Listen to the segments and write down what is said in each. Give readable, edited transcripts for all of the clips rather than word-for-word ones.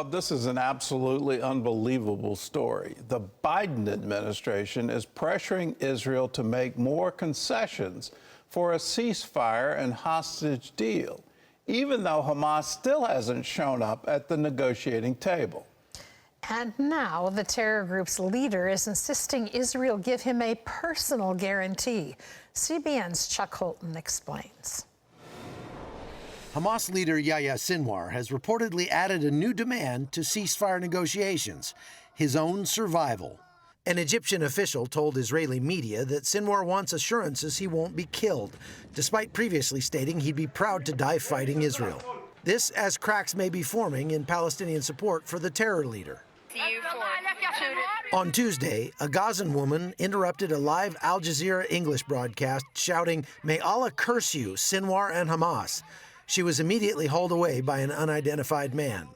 This is an absolutely unbelievable story. The Biden administration is pressuring Israel to make more concessions for a ceasefire and hostage deal, even though Hamas still hasn't shown up at the negotiating table. And now the terror group's leader is insisting Israel give him a personal guarantee. CBN's Chuck Holton explains. Hamas leader Yahya Sinwar has reportedly added a new demand to ceasefire negotiations, his own survival. An Egyptian official told Israeli media that Sinwar wants assurances he won't be killed, despite previously stating he'd be proud to die fighting Israel. This as cracks may be forming in Palestinian support for the terror leader. On Tuesday, a Gazan woman interrupted a live Al Jazeera English broadcast shouting, "May Allah curse you, Sinwar and Hamas." She was immediately hauled away by an unidentified man.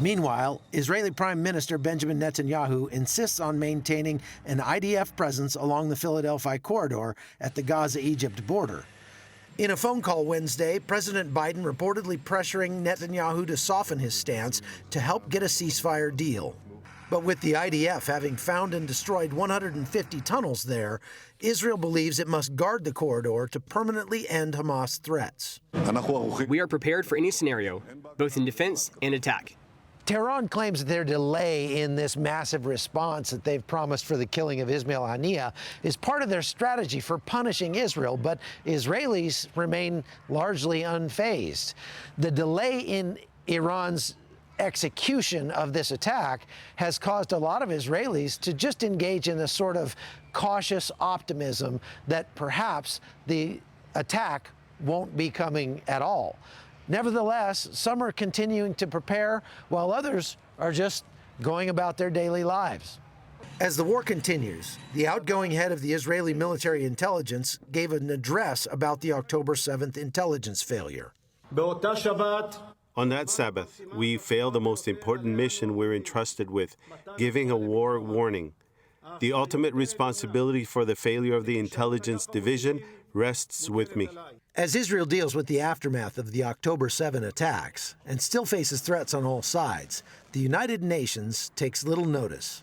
Meanwhile, Israeli Prime Minister Benjamin Netanyahu insists on maintaining an IDF presence along the Philadelphia corridor at the Gaza-Egypt border. In a phone call Wednesday, President Biden reportedly pressuring Netanyahu to soften his stance to help get a ceasefire deal. But with the IDF having found and destroyed 150 tunnels there, Israel believes it must guard the corridor to permanently end Hamas threats. We are prepared for any scenario, both in defense and attack. Tehran claims that their delay in this massive response that they've promised for the killing of Ismail Haniyeh is part of their strategy for punishing Israel, but Israelis remain largely unfazed. The delay in Iran's execution of this attack has caused a lot of Israelis to just engage in a sort of cautious optimism that perhaps the attack won't be coming at all. Nevertheless, some are continuing to prepare while others are just going about their daily lives. As the war continues, the outgoing head of the Israeli military intelligence gave an address about the October 7th intelligence failure. On that Sabbath, we failed the most important mission we're entrusted with, giving a war warning. The ultimate responsibility for the failure of the intelligence division rests with me. As Israel deals with the aftermath of the October 7 attacks and still faces threats on all sides, the United Nations takes little notice.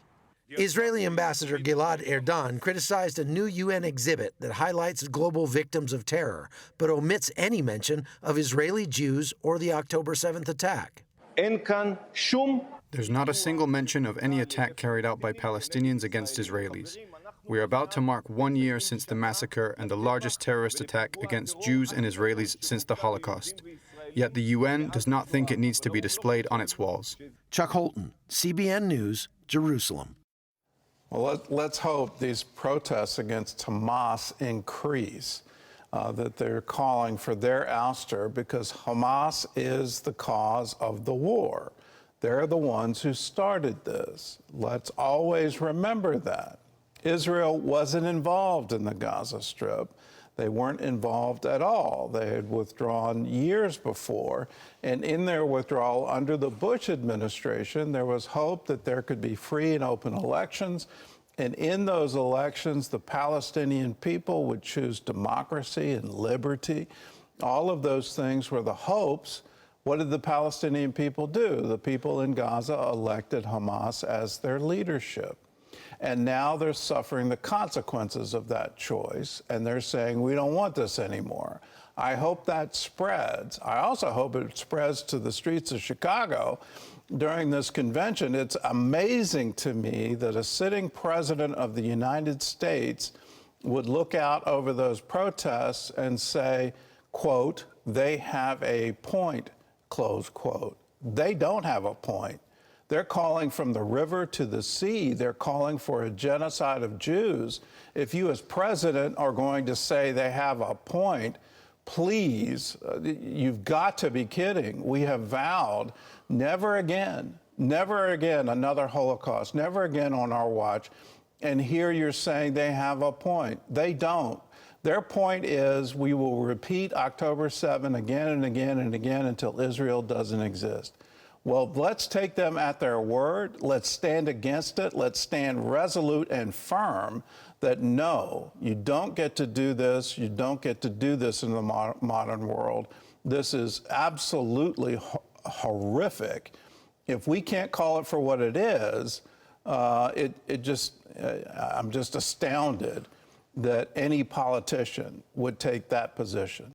Israeli Ambassador Gilad Erdan criticized a new UN exhibit that highlights global victims of terror, but omits any mention of Israeli Jews or the October 7th attack. There's not a single mention of any attack carried out by Palestinians against Israelis. We are about to mark 1 year since the massacre and the largest terrorist attack against Jews and Israelis since the Holocaust. Yet the UN does not think it needs to be displayed on its walls. Chuck Holton, CBN News, Jerusalem. Well, let's hope these protests against Hamas increase, that they're calling for their ouster, because Hamas is the cause of the war. They're the ones who started this. Let's always remember that. Israel wasn't involved in the Gaza Strip. They weren't involved at all. They had withdrawn years before, and in their withdrawal under the Bush administration, there was hope that there could be free and open elections, and in those elections, the Palestinian people would choose democracy and liberty. All of those things were the hopes. What did the Palestinian people do? The people in Gaza elected Hamas as their leadership. And now they're suffering the consequences of that choice, and they're saying, we don't want this anymore. I hope that spreads. I also hope it spreads to the streets of Chicago during this convention. It's amazing to me that a sitting president of the United States would look out over those protests and say, quote, they have a point, close quote. They don't have a point. They're calling from the river to the sea. They're calling for a genocide of Jews. If you as president are going to say they have a point, please, you've got to be kidding. We have vowed never again another Holocaust, never again on our watch. And here you're saying they have a point. They don't. Their point is we will repeat October 7 again and again and again until Israel doesn't exist. Well, let's take them at their word. Let's stand against it. Let's stand resolute and firm that no, you don't get to do this. You don't get to do this in the modern world. This is absolutely horrific. If we can't call it for what it is, I'm just astounded that any politician would take that position.